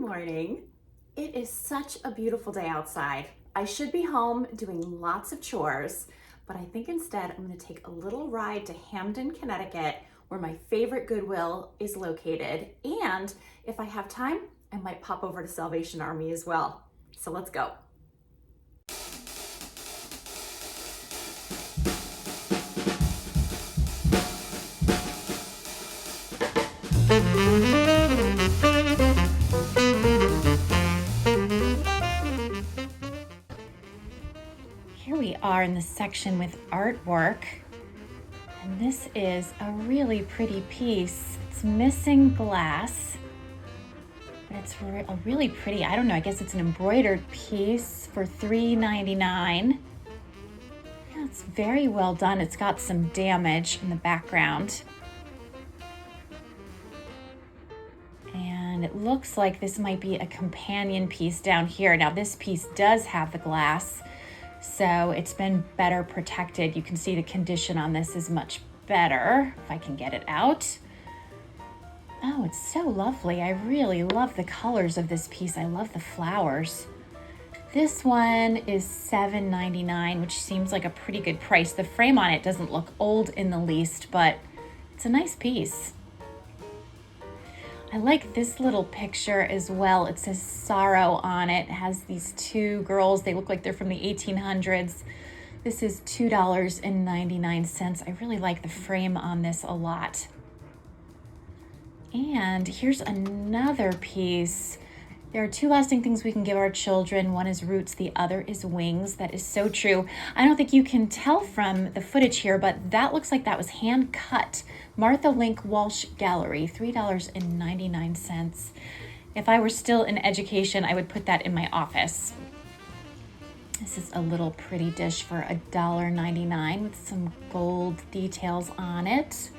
morning. It is such a beautiful day outside. I should be home doing lots of chores, but I think instead I'm going to take a little ride to Hamden, Connecticut, where my favorite Goodwill is located. And if I have time, I might pop over to Salvation Army as well. So let's go. Here we are in the section with artwork, and this is a really pretty piece. It's missing glass, but it's really pretty. I don't know, I guess it's an embroidered piece for $3.99. Yeah, it's very well done. It's got some damage in the background. And it looks like this might be a companion piece down here. Now this piece does have the glass, so it's been better protected. You can see the condition on this is much better, if I can get it out. Oh, it's so lovely. I really love the colors of this piece. I love the flowers. This one is $7.99, which seems like a pretty good price. The frame on it doesn't look old in the least, but it's a nice piece. I like this little picture as well. It says sorrow on it. It has these two girls. They look like they're from the 1800s. This is $2.99. I really like the frame on this a lot. And here's another piece. There are two lasting things we can give our children. One is roots, the other is wings. That is so true. I don't think you can tell from the footage here, but that looks like that was hand cut. Martha Link Walsh Gallery, $3.99. If I were still in education, I would put that in my office. This is a little pretty dish for $1.99 with some gold details on it.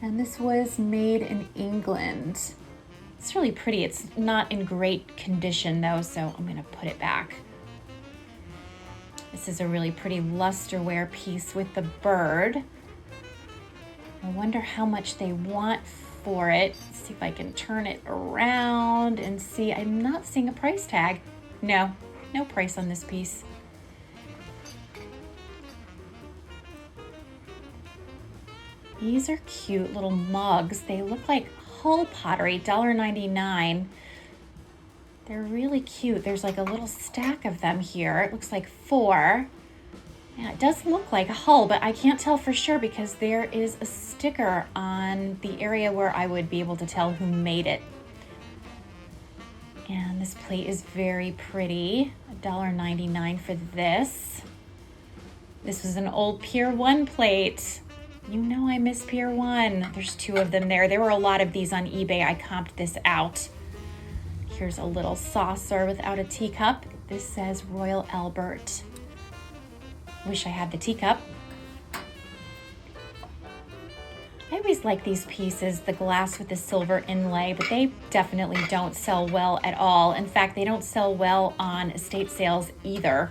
And this was made in England. It's really pretty. It's not in great condition though, so I'm gonna put it back. This is a really pretty lusterware piece with the bird. I wonder how much they want for it. Let's see if I can turn it around and see. I'm not seeing a price tag. No price on this piece. These are cute little mugs. They look like Hull pottery, $1.99. They're really cute. There's like a little stack of them here. It looks like 4. Yeah, it does look like Hull, but I can't tell for sure because there is a sticker on the area where I would be able to tell who made it. And this plate is very pretty. $1.99 for this. This was an old Pier 1 plate. You know I miss Pier 1. There's 2 of them there. There were a lot of these on eBay. I comped this out. Here's a little saucer without a teacup. This says Royal Albert. Wish I had the teacup. I always like these pieces, the glass with the silver inlay, but they definitely don't sell well at all. In fact, they don't sell well on estate sales either.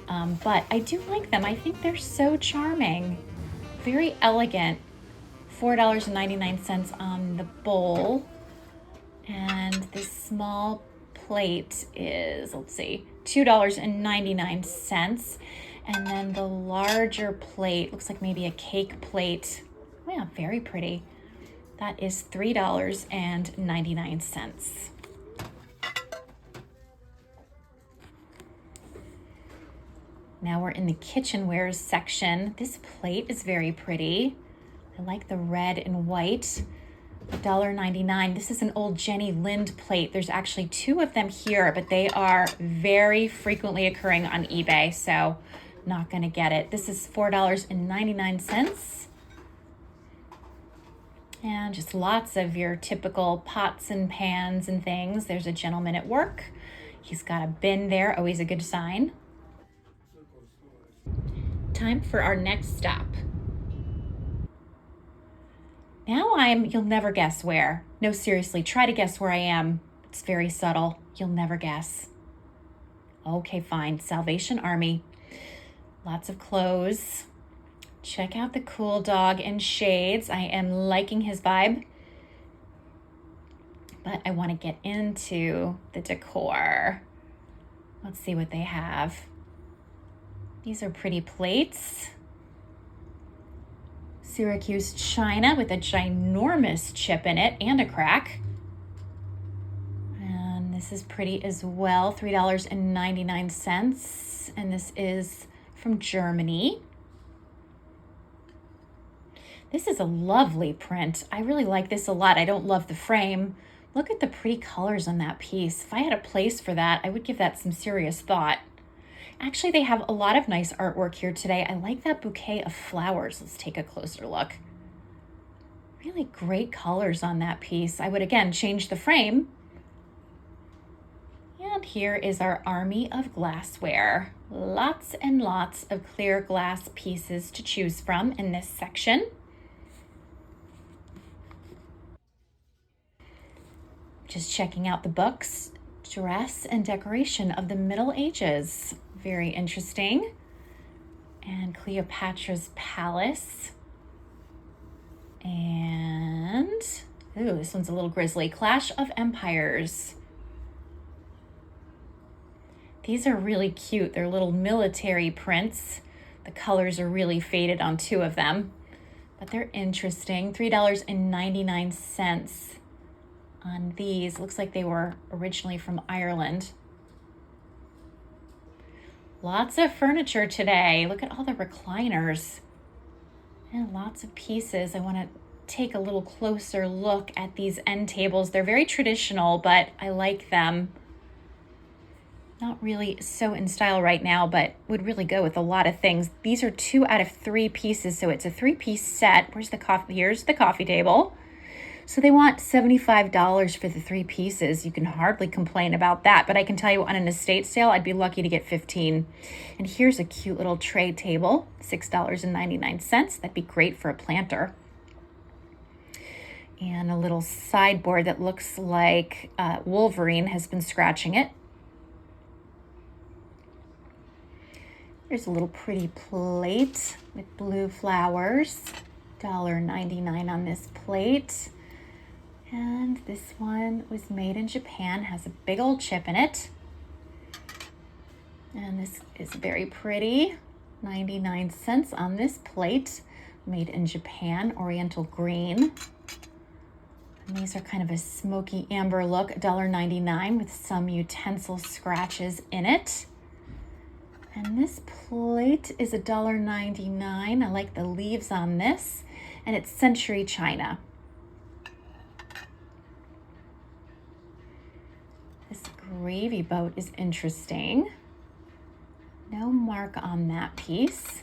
But I do like them. I think they're so charming. Very elegant. $4.99 on the bowl. And this small plate is, let's see, $2.99. And then the larger plate, looks like maybe a cake plate. Oh yeah, very pretty. That is $3.99. Now we're in the kitchenwares section. This plate is very pretty. I like the red and white. $1.99. This is an old Jenny Lind plate. There's actually 2 of them here, but they are very frequently occurring on eBay, so not gonna get it. This is $4.99. And just lots of your typical pots and pans and things. There's a gentleman at work. He's got a bin there, always a good sign. Time for our next stop. Now you'll never guess where. No, seriously, try to guess where I am. It's very subtle. You'll never guess. Okay, fine. Salvation Army. Lots of clothes. Check out the cool dog in shades. I am liking his vibe. but I want to get into the decor. Let's see what they have. These are pretty plates. Syracuse china with a ginormous chip in it and a crack. And this is pretty as well, $3.99. And this is from Germany. This is a lovely print. I really like this a lot. I don't love the frame. Look at the pretty colors on that piece. If I had a place for that, I would give that some serious thought. Actually, they have a lot of nice artwork here today. I like that bouquet of flowers. Let's take a closer look. Really great colors on that piece. I would, again, change the frame. And here is our army of glassware. Lots and lots of clear glass pieces to choose from in this section. Just checking out the books, Dress and Decoration of the Middle Ages. Very interesting. And Cleopatra's Palace. And, ooh, this one's a little grisly. Clash of Empires. These are really cute. They're little military prints. The colors are really faded on two of them, but they're interesting. $3.99 on these. Looks like they were originally from Ireland. Lots of furniture today. Look at all the recliners and lots of pieces. I want to take a little closer look at these end tables. They're very traditional, but I like them. Not really so in style right now, but would really go with a lot of things. These are 2 out of 3 pieces, so it's a 3-piece set. Where's the coffee? Here's the coffee table. So they want $75 for the 3 pieces. You can hardly complain about that, but I can tell you on an estate sale, I'd be lucky to get 15. And here's a cute little tray table, $6.99. That'd be great for a planter. And a little sideboard that looks like Wolverine has been scratching it. There's a little pretty plate with blue flowers, $1.99 on this plate. And this one was made in Japan, has a big old chip in it. And this is very pretty, 99 cents on this plate, made in Japan, Oriental green. And these are kind of a smoky amber look, $1.99 with some utensil scratches in it. And this plate is $1.99. I like the leaves on this, and it's Century China. This gravy boat is interesting. No mark on that piece.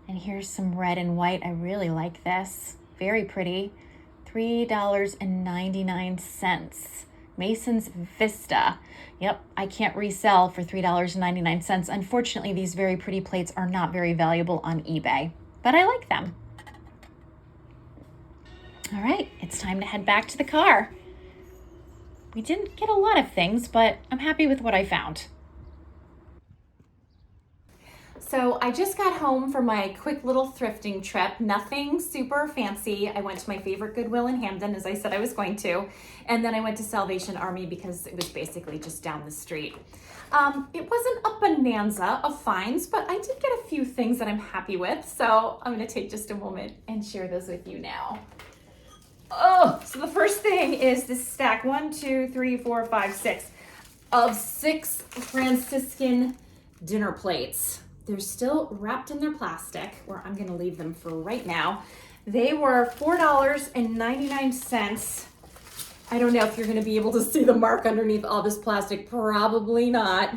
And here's some red and white. I really like this. Very pretty. $3.99. Mason's Vista. Yep, I can't resell for $3.99. Unfortunately, these very pretty plates are not very valuable on eBay, but I like them. All right, it's time to head back to the car. We didn't get a lot of things, but I'm happy with what I found. So I just got home from my quick little thrifting trip. Nothing super fancy. I went to my favorite Goodwill in Hamden, as I said I was going to. And then I went to Salvation Army because it was basically just down the street. It wasn't a bonanza of finds, but I did get a few things that I'm happy with. So I'm gonna take just a moment and share those with you now. Oh, so the first thing is this stack, 1, 2, 3, 4, 5, 6 of 6 Franciscan dinner plates. They're still wrapped in their plastic, where I'm gonna leave them for right now. They were $4.99. I don't know if you're gonna be able to see the mark underneath all this plastic, probably not,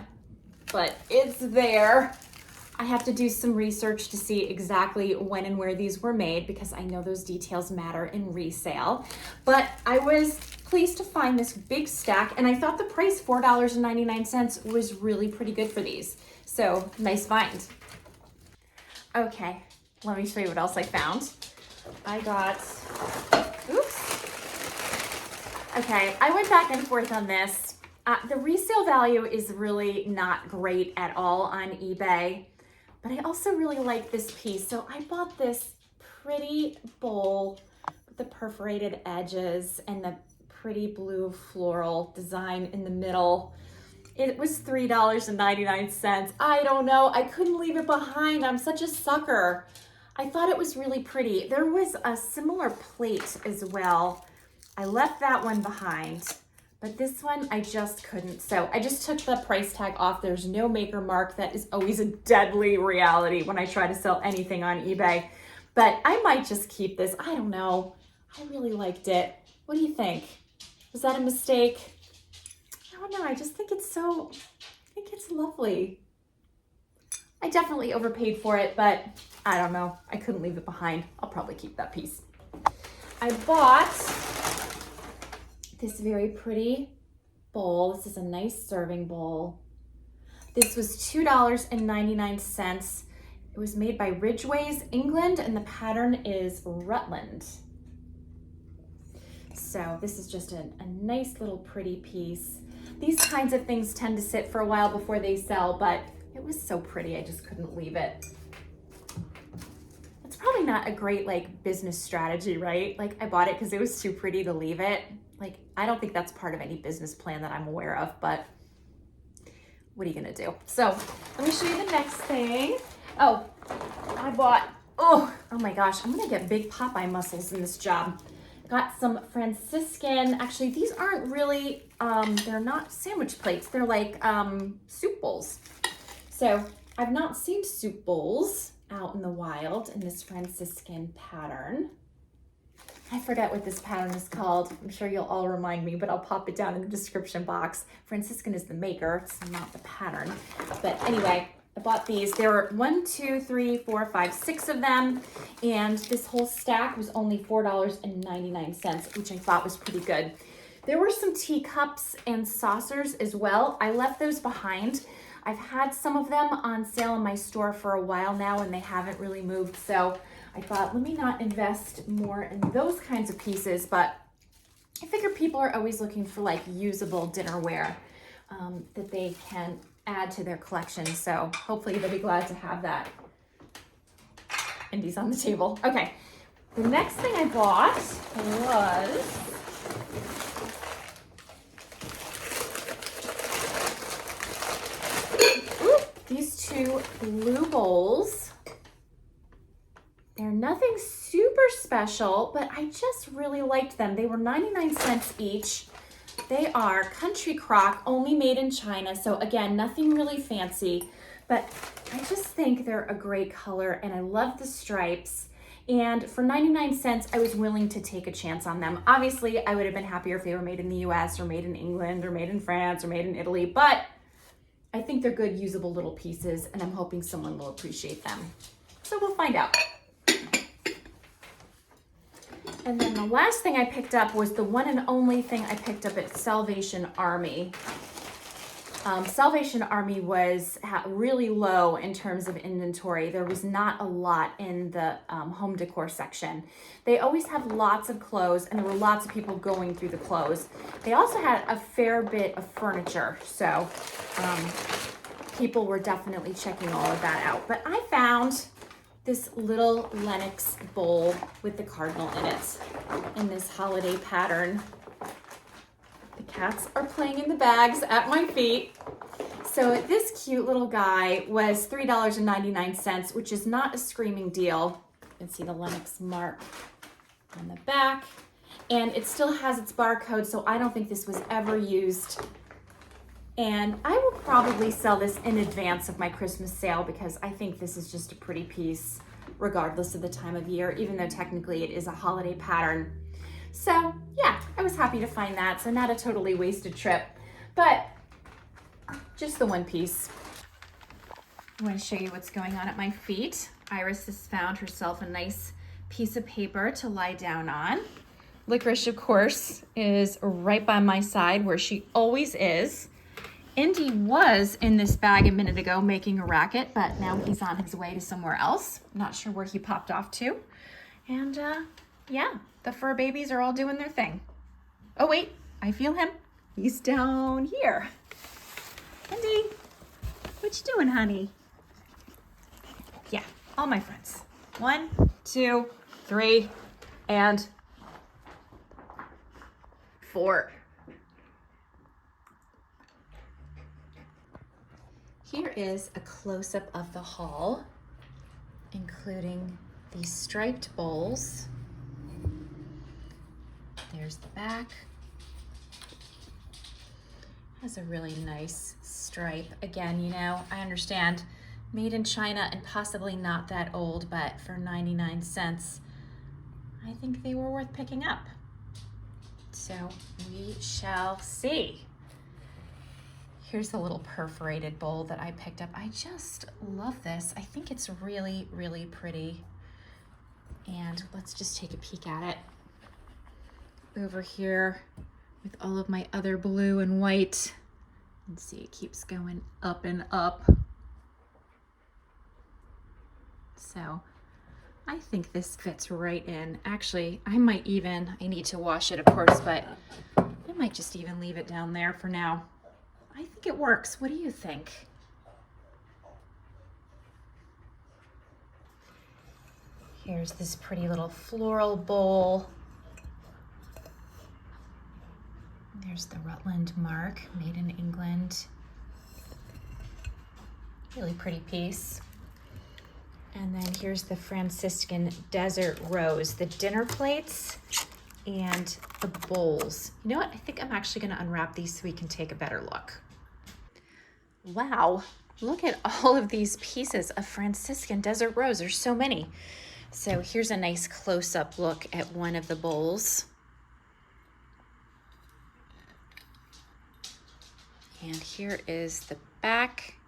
but it's there. I have to do some research to see exactly when and where these were made because I know those details matter in resale. But I was pleased to find this big stack, and I thought the price, $4.99, was really pretty good for these. So, nice find. Okay, let me show you what else I found. I got, oops. Okay, I went back and forth on this. The resale value is really not great at all on eBay, but I also really like this piece. So I bought this pretty bowl, the perforated edges and the pretty blue floral design in the middle. It was $3.99. I don't know, I couldn't leave it behind. I'm such a sucker. I thought it was really pretty. There was a similar plate as well. I left that one behind, but this one I just couldn't. So I just took the price tag off. There's no maker mark. That is always a deadly reality when I try to sell anything on eBay. But I might just keep this. I don't know. I really liked it. What do you think? Was that a mistake? I don't know. I just think it's lovely. I definitely overpaid for it, but I don't know. I couldn't leave it behind. I'll probably keep that piece. I bought this very pretty bowl. This is a nice serving bowl. This was $2.99. It was made by Ridgeways, England, and the pattern is Rutland. So this is just a nice little pretty piece. These kinds of things tend to sit for a while before they sell, but it was so pretty, I just couldn't leave it. It's probably not a great like business strategy, right? Like I bought it because it was too pretty to leave it. Like I don't think that's part of any business plan that I'm aware of, but what are you gonna do? So let me show you the next thing. Oh, I bought, oh my gosh, I'm gonna get big Popeye muscles in this job. Got some Franciscan, actually these aren't really, they're not sandwich plates, they're like soup bowls. So I've not seen soup bowls out in the wild in this Franciscan pattern. I forget what this pattern is called. I'm sure you'll all remind me, but I'll pop it down in the description box. Franciscan is the maker, it's not the pattern. But anyway, I bought these. There were 6 of them. And this whole stack was only $4.99, which I thought was pretty good. There were some teacups and saucers as well. I left those behind. I've had some of them on sale in my store for a while now and they haven't really moved. So I thought, let me not invest more in those kinds of pieces, but I figure people are always looking for like usable dinnerware that they can add to their collection. So hopefully they'll be glad to have that. Indy's on the table. Okay, the next thing I bought was these 2 blue bowls. They're nothing super special, but I just really liked them. They were 99 cents each. They are Country Crock, only made in China. So again, nothing really fancy, but I just think they're a great color and I love the stripes. And for 99 cents, I was willing to take a chance on them. Obviously, I would have been happier if they were made in the US or made in England or made in France or made in Italy, but I think they're good, usable little pieces and I'm hoping someone will appreciate them. So we'll find out. And then the last thing I picked up was the one and only thing I picked up at Salvation Army. Salvation Army was really low in terms of inventory. There was not a lot in the home decor section. They always have lots of clothes and there were lots of people going through the clothes. They also had a fair bit of furniture, so people were definitely checking all of that out. But I found this little Lenox bowl with the cardinal in it in this holiday pattern. The cats are playing in the bags at my feet. So this cute little guy was $3.99, which is not a screaming deal. You can see the Lenox mark on the back. And it still has its barcode, so I don't think this was ever used. And I will probably sell this in advance of my Christmas sale because I think this is just a pretty piece regardless of the time of year, even though technically it is a holiday pattern. So yeah, I was happy to find that. So not a totally wasted trip, but just the one piece. I want to show you what's going on at my feet. Iris has found herself a nice piece of paper to lie down on. Licorice, of course, is right by my side where she always is. Indy was in this bag a minute ago making a racket, but now he's on his way to somewhere else. Not sure where he popped off to. And yeah, the fur babies are all doing their thing. Oh wait, I feel him. He's down here. Indy, what you doing, honey? Yeah, all my friends. 1, 2, 3, and for. Here is a close-up of the haul, including these striped bowls. There's the back. Has a really nice stripe. Again, you know, I understand made in China and possibly not that old, but for 99 cents, I think they were worth picking up. So we shall see. Here's the little perforated bowl that I picked up. I just love this. I think it's really, really pretty. And let's just take a peek at it. Over here with all of my other blue and white. And see, it keeps going up and up. So I think this fits right in. Actually, I need to wash it, of course, but I might just even leave it down there for now. I think it works. What do you think? Here's this pretty little floral bowl. There's the Rutland mark, made in England. Really pretty piece. And then here's the Franciscan Desert Rose, the dinner plates and the bowls. You know what? I think I'm actually gonna unwrap these so we can take a better look. Wow, look at all of these pieces of Franciscan Desert Rose. There's so many. So here's a nice close-up look at one of the bowls. And here is the back.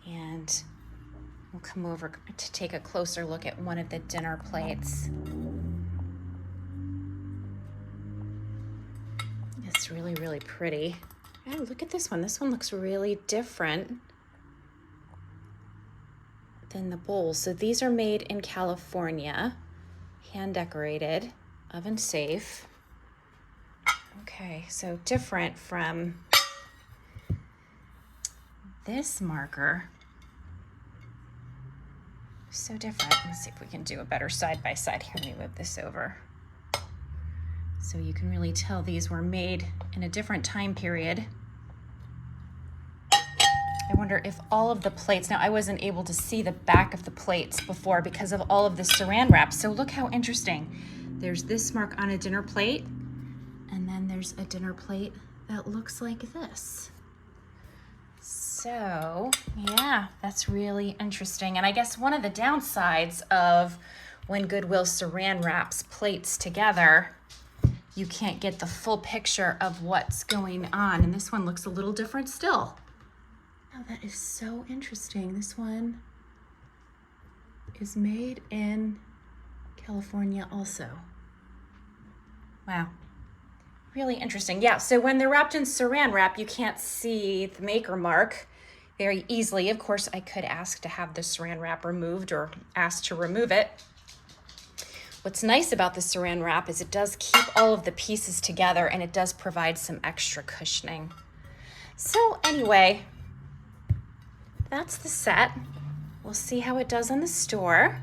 And we'll come over to take a closer look at one of the dinner plates. It's really, really pretty. Oh, look at this one. This one looks really different than the bowls. So these are made in California, hand decorated, oven safe. Okay, so different from this marker. So different. Let's see if we can do a better side by side. Here, let me move this over. So you can really tell these were made in a different time period. I wonder if all of the plates, now I wasn't able to see the back of the plates before because of all of the saran wrap. So look how interesting. There's this mark on a dinner plate, and then there's a dinner plate that looks like this. So yeah, that's really interesting. And I guess one of the downsides of when Goodwill saran wraps plates together, you can't get the full picture of what's going on. And this one looks a little different still. Oh, that is so interesting. This one is made in California also. Wow. Really interesting. Yeah, so when they're wrapped in saran wrap, you can't see the maker mark very easily. Of course, I could ask to have the saran wrap removed or ask to remove it. What's nice about the saran wrap is it does keep all of the pieces together and it does provide some extra cushioning. So anyway, that's the set. We'll see how it does in the store.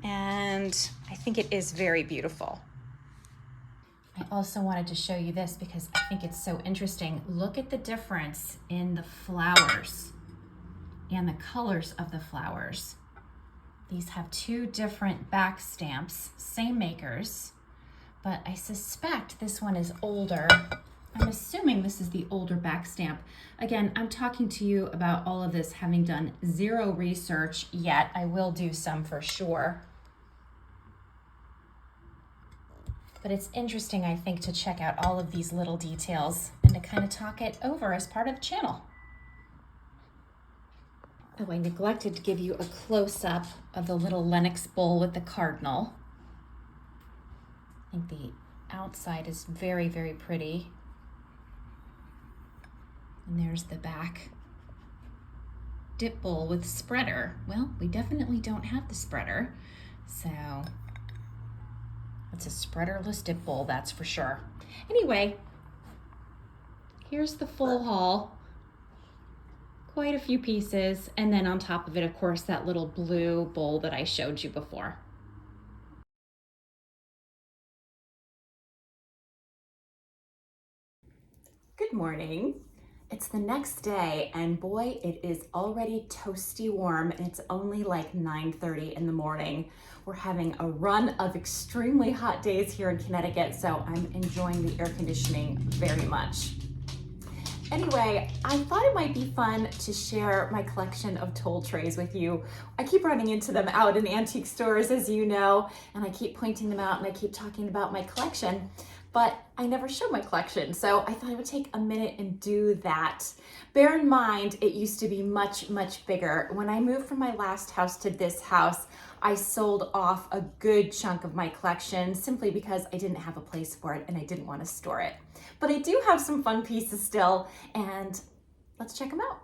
And I think it is very beautiful. I also wanted to show you this because I think it's so interesting. Look at the difference in the flowers and the colors of the flowers. These have two different back stamps, same makers, but I suspect this one is older. I'm assuming this is the older back stamp. Again, I'm talking to you about all of this having done zero research yet. I will do some for sure. But it's interesting, I think, to check out all of these little details and to kind of talk it over as part of the channel. Oh, I neglected to give you a close-up of the little Lenox bowl with the cardinal. I think the outside is very, very pretty. And there's the back. Dip bowl with spreader. Well, we definitely don't have the spreader, so it's a spreaderless dip bowl, that's for sure. Anyway, here's the full haul. Quite a few pieces, and then on top of it, of course, that little blue bowl that I showed you before. Good morning. It's the next day and boy, it is already toasty warm and it's only like 9:30 in the morning. We're having a run of extremely hot days here in Connecticut, so I'm enjoying the air conditioning very much. Anyway, I thought it might be fun to share my collection of Tole trays with you. I keep running into them out in antique stores, as you know, and I keep pointing them out and I keep talking about my collection, but I never show my collection. So I thought I would take a minute and do that. Bear in mind, it used to be much, much bigger. When I moved from my last house to this house, I sold off a good chunk of my collection simply because I didn't have a place for it and I didn't want to store it. But I do have some fun pieces still, and let's check them out.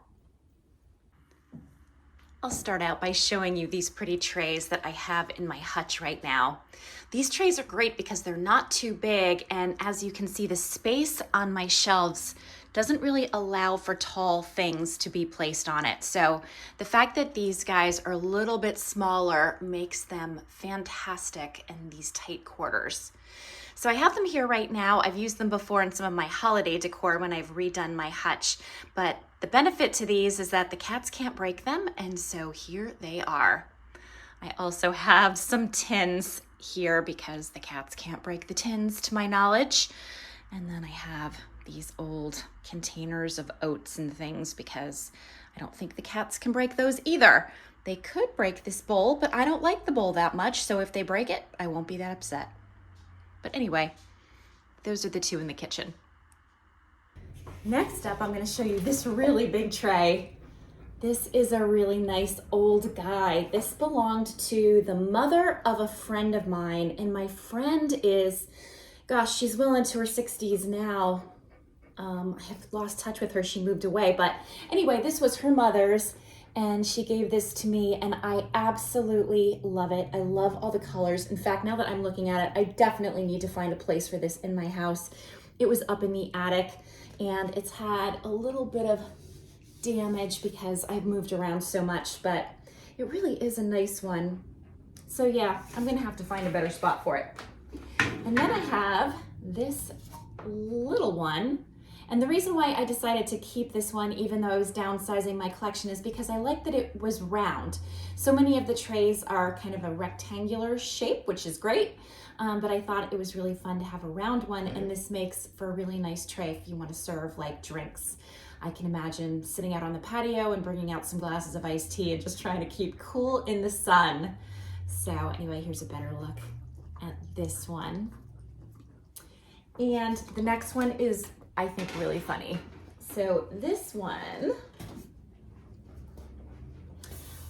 I'll start out by showing you these pretty trays that I have in my hutch right now. These trays are great because they're not too big, and as you can see, the space on my shelves doesn't really allow for tall things to be placed on it. So the fact that these guys are a little bit smaller makes them fantastic in these tight quarters. So I have them here right now. I've used them before in some of my holiday decor when I've redone my hutch, but the benefit to these is that the cats can't break them, and so here they are. I also have some tins here because the cats can't break the tins to my knowledge. And then I have these old containers of oats and things because I don't think the cats can break those either. They could break this bowl, but I don't like the bowl that much, so if they break it, I won't be that upset. But anyway, those are the two in the kitchen. Next up, I'm going to show you this really big tray. This is a really nice old guy. This belonged to the mother of a friend of mine, and my friend is, gosh, she's well into her 60s now. I have lost touch with her. She moved away, but anyway, this was her mother's, and she gave this to me, and I absolutely love it. I love all the colors. In fact, now that I'm looking at it, I definitely need to find a place for this in my house. It was up in the attic, and it's had a little bit of damage because I've moved around so much, but it really is a nice one. So yeah, I'm gonna have to find a better spot for it. And then I have this little one. And the reason why I decided to keep this one, even though I was downsizing my collection, is because I like that it was round. So many of the trays are kind of a rectangular shape, which is great. But I thought it was really fun to have a round one, and this makes for a really nice tray if you want to serve like drinks. I can imagine sitting out on the patio and bringing out some glasses of iced tea and just trying to keep cool in the sun. So anyway, here's a better look at this one. And the next one is, I think, really funny. So this one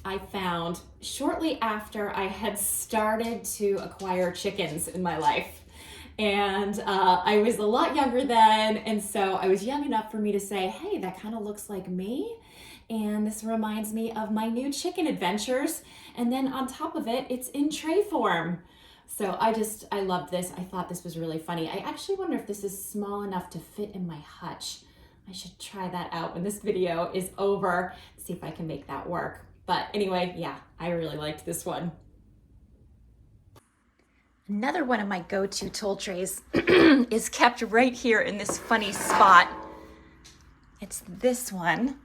I found shortly after I had started to acquire chickens in my life. And I was a lot younger then, and so I was young enough for me to say, hey, that kind of looks like me. And this reminds me of my new chicken adventures. And then on top of it, it's in tray form. So I loved this. I thought this was really funny. I actually wonder if this is small enough to fit in my hutch. I should try that out when this video is over, see if I can make that work. But anyway, yeah, I really liked this one. Another one of my go-to Tole trays is kept right here in this funny spot. It's this one.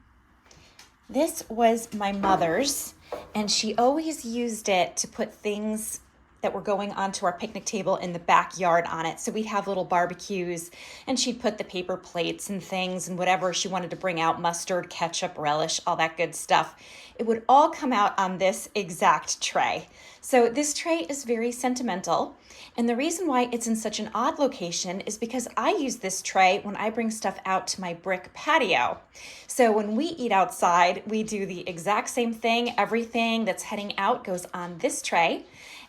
This was my mother's, and she always used it to put things that were going onto our picnic table in the backyard on it. So we'd have little barbecues, and she'd put the paper plates and things and whatever she wanted to bring out, mustard, ketchup, relish, all that good stuff. It would all come out on this exact tray. So this tray is very sentimental. And the reason why it's in such an odd location is because I use this tray when I bring stuff out to my brick patio. So when we eat outside, we do the exact same thing. Everything that's heading out goes on this tray,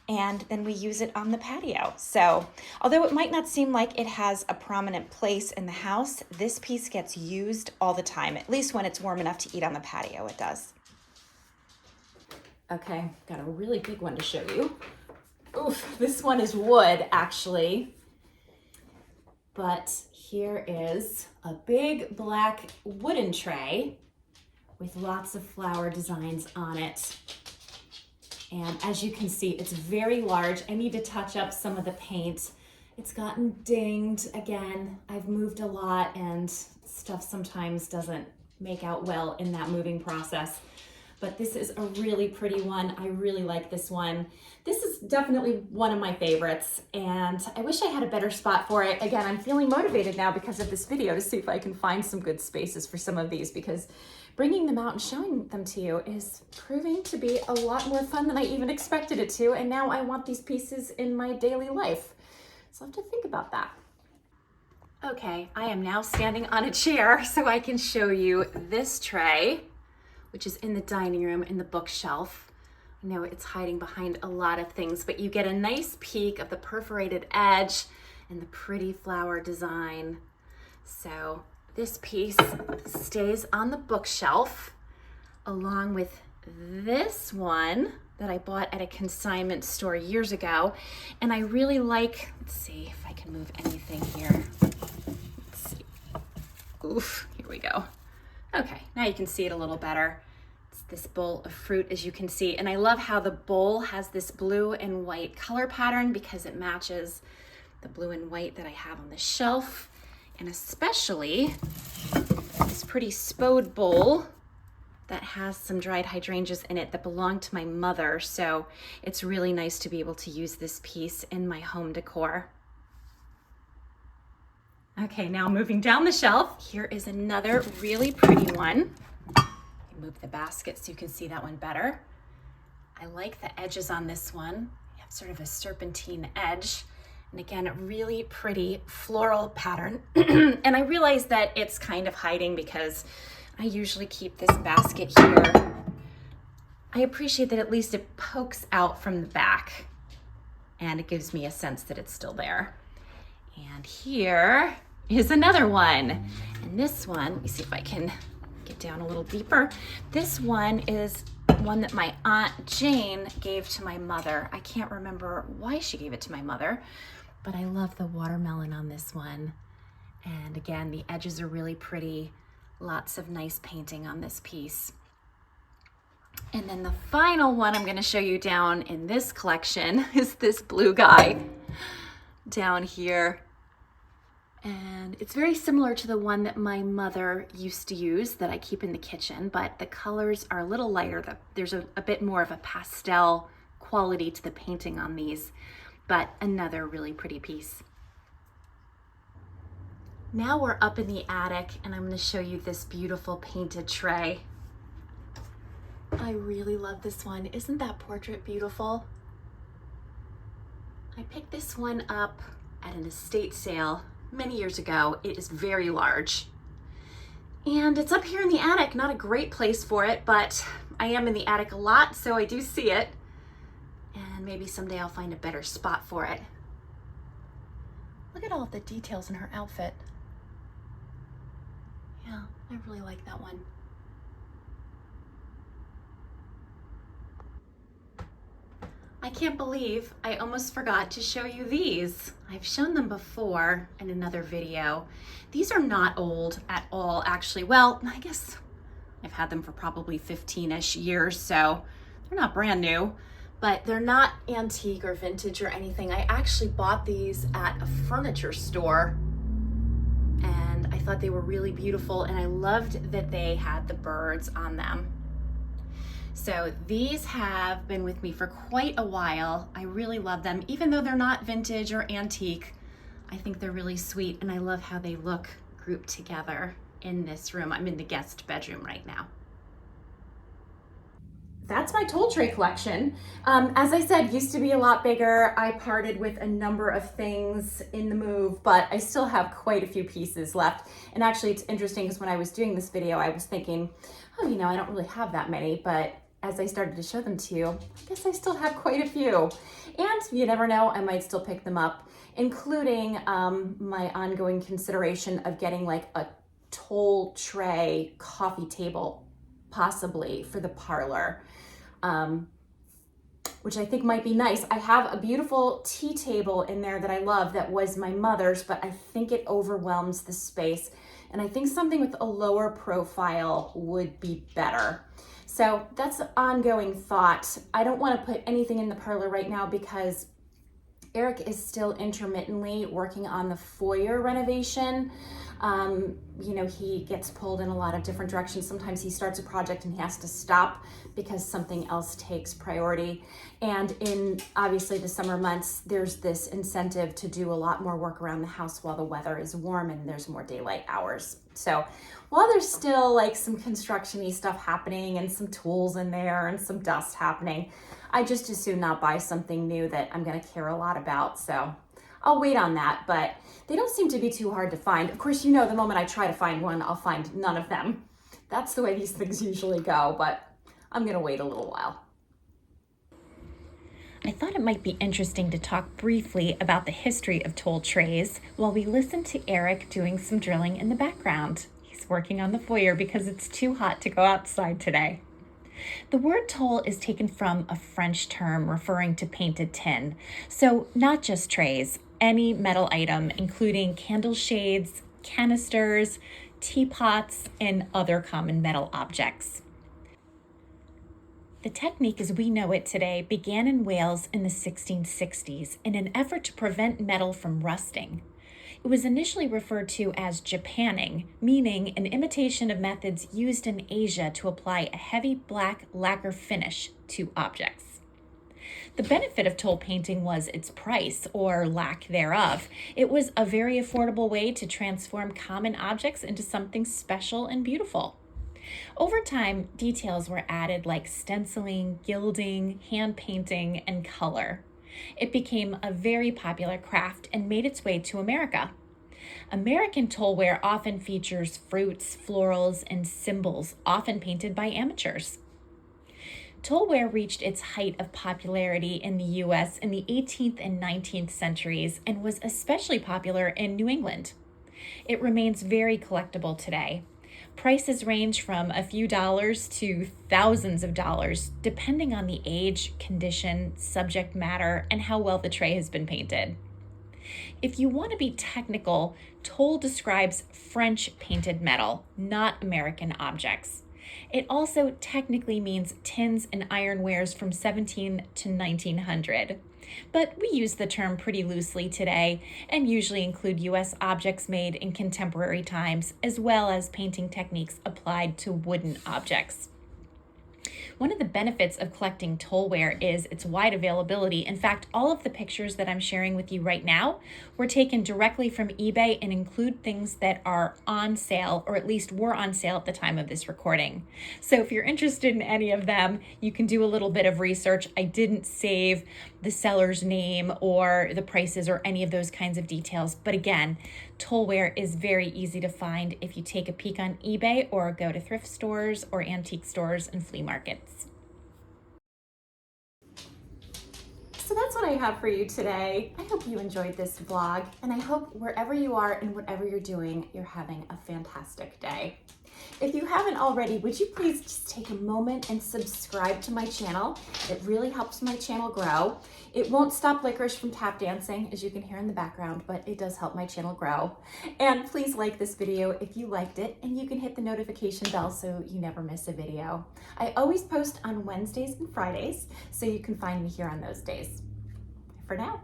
and then we use it on the patio. So although it might not seem like it has a prominent place in the house, this piece gets used all the time, at least when it's warm enough to eat on the patio, it does. Okay, got a really big one to show you. Oof, this one is wood actually, but here is a big black wooden tray with lots of flower designs on it. And as you can see, it's very large. I need to touch up some of the paint It's gotten dinged again. I've moved a lot and stuff sometimes doesn't make out well in that moving process. But this is a really pretty one. I really like this one. This is definitely one of my favorites, and I wish I had a better spot for it. Again, I'm feeling motivated now because of this video to see if I can find some good spaces for some of these, because bringing them out and showing them to you is proving to be a lot more fun than I even expected it to, and now I want these pieces in my daily life. So I have to think about that. Okay, I am now standing on a chair so I can show you this tray, which is in the dining room in the bookshelf. I know it's hiding behind a lot of things, but you get a nice peek of the perforated edge and the pretty flower design. So this piece stays on the bookshelf along with this one that I bought at a consignment store years ago. And I really like, let's see if I can move anything here. Let's see. Oof, here we go. Okay, now you can see it a little better. It's this bowl of fruit, as you can see. And I love how the bowl has this blue and white color pattern because it matches the blue and white that I have on the shelf. And especially this pretty spode bowl that has some dried hydrangeas in it that belong to my mother. So it's really nice to be able to use this piece in my home decor. Okay, now moving down the shelf, here is another really pretty one. Move the basket so you can see that one better. I like the edges on this one. You have sort of a serpentine edge. And again, a really pretty floral pattern. And I realize that it's kind of hiding because I usually keep this basket here. I appreciate that at least it pokes out from the back and it gives me a sense that it's still there. And here is another one. And this one, let me see if I can get down a little deeper. This one is one that my Aunt Jane gave to my mother. I can't remember why she gave it to my mother, but I love the watermelon on this one. And again, the edges are really pretty. Lots of nice painting on this piece. And then the final one I'm going to show you down in this collection is this blue guy down here. And it's very similar to the one that my mother used to use that I keep in the kitchen, but the colors are a little lighter. There's a bit more of a pastel quality to the painting on these, but another really pretty piece. Now we're up in the attic and I'm going to show you this beautiful painted tray. I really love this one. Isn't that portrait beautiful? I picked this one up at an estate sale many years ago. It is very large. And it's up here in the attic, not a great place for it, but I am in the attic a lot, so I do see it. And maybe someday I'll find a better spot for it. Look at all of the details in her outfit. Yeah, I really like that one. I can't believe I almost forgot to show you these. I've shown them before in another video. These are not old at all, actually. Well, I guess I've had them for probably 15-ish years, so they're not brand new, but they're not antique or vintage or anything. I actually bought these at a furniture store and I thought they were really beautiful, and I loved that they had the birds on them. So these have been with me for quite a while. I really love them. Even though they're not vintage or antique, I think they're really sweet, and I love how they look grouped together in this room. I'm in the guest bedroom right now. That's my Tole tray collection. As I said, used to be a lot bigger. I parted with a number of things in the move, but I still have quite a few pieces left. And actually it's interesting because when I was doing this video, I was thinking, oh, I don't really have that many, but as I started to show them to you, I guess I still have quite a few. And you never know, I might still pick them up, including my ongoing consideration of getting like a Tole tray coffee table, possibly for the parlor, which I think might be nice. I have a beautiful tea table in there that I love that was my mother's, but I think it overwhelms the space. And I think something with a lower profile would be better. So that's an ongoing thought. I don't want to put anything in the parlor right now because Eric is still intermittently working on the foyer renovation. He gets pulled in a lot of different directions. Sometimes he starts a project and he has to stop because something else takes priority. And in obviously the summer months, there's this incentive to do a lot more work around the house while the weather is warm and there's more daylight hours. So while there's still like some construction-y stuff happening and some tools in there and some dust happening, I just as soon not buy something new that I'm going to care a lot about. So I'll wait on that, but they don't seem to be too hard to find. Of course, the moment I try to find one, I'll find none of them. That's the way these things usually go, but I'm going to wait a little while. I thought it might be interesting to talk briefly about the history of Tole trays while we listen to Eric doing some drilling in the background. He's working on the foyer because it's too hot to go outside today. The word tole is taken from a French term referring to painted tin. So not just trays, any metal item, including candle shades, canisters, teapots, and other common metal objects. The technique as we know it today began in Wales in the 1660s in an effort to prevent metal from rusting. It was initially referred to as japanning, meaning an imitation of methods used in Asia to apply a heavy black lacquer finish to objects. The benefit of Tole painting was its price, or lack thereof. It was a very affordable way to transform common objects into something special and beautiful. Over time, details were added like stenciling, gilding, hand painting, and color. It became a very popular craft and made its way to America. American Toleware often features fruits, florals, and symbols, often painted by amateurs. Toleware reached its height of popularity in the U.S. in the 18th and 19th centuries and was especially popular in New England. It remains very collectible today. Prices range from a few dollars to thousands of dollars, depending on the age, condition, subject matter, and how well the tray has been painted. If you want to be technical, Tole describes French painted metal, not American objects. It also technically means tins and ironwares from 17 to 1900. But we use the term pretty loosely today and usually include U.S. objects made in contemporary times, as well as painting techniques applied to wooden objects. One of the benefits of collecting Toleware is its wide availability. In fact, all of the pictures that I'm sharing with you right now were taken directly from eBay and include things that are on sale, or at least were on sale at the time of this recording. So if you're interested in any of them, you can do a little bit of research. I didn't save the seller's name or the prices or any of those kinds of details. But again, Toleware is very easy to find if you take a peek on eBay or go to thrift stores or antique stores and flea markets. So that's what I have for you today. I hope you enjoyed this vlog, and I hope wherever you are and whatever you're doing, you're having a fantastic day. If you haven't already, would you please just take a moment and subscribe to my channel? It really helps my channel grow. It won't stop Licorice from tap dancing, as you can hear in the background, but it does help my channel grow. And please like this video if you liked it, and you can hit the notification bell so you never miss a video. I always post on Wednesdays and Fridays, so you can find me here on those days. For now.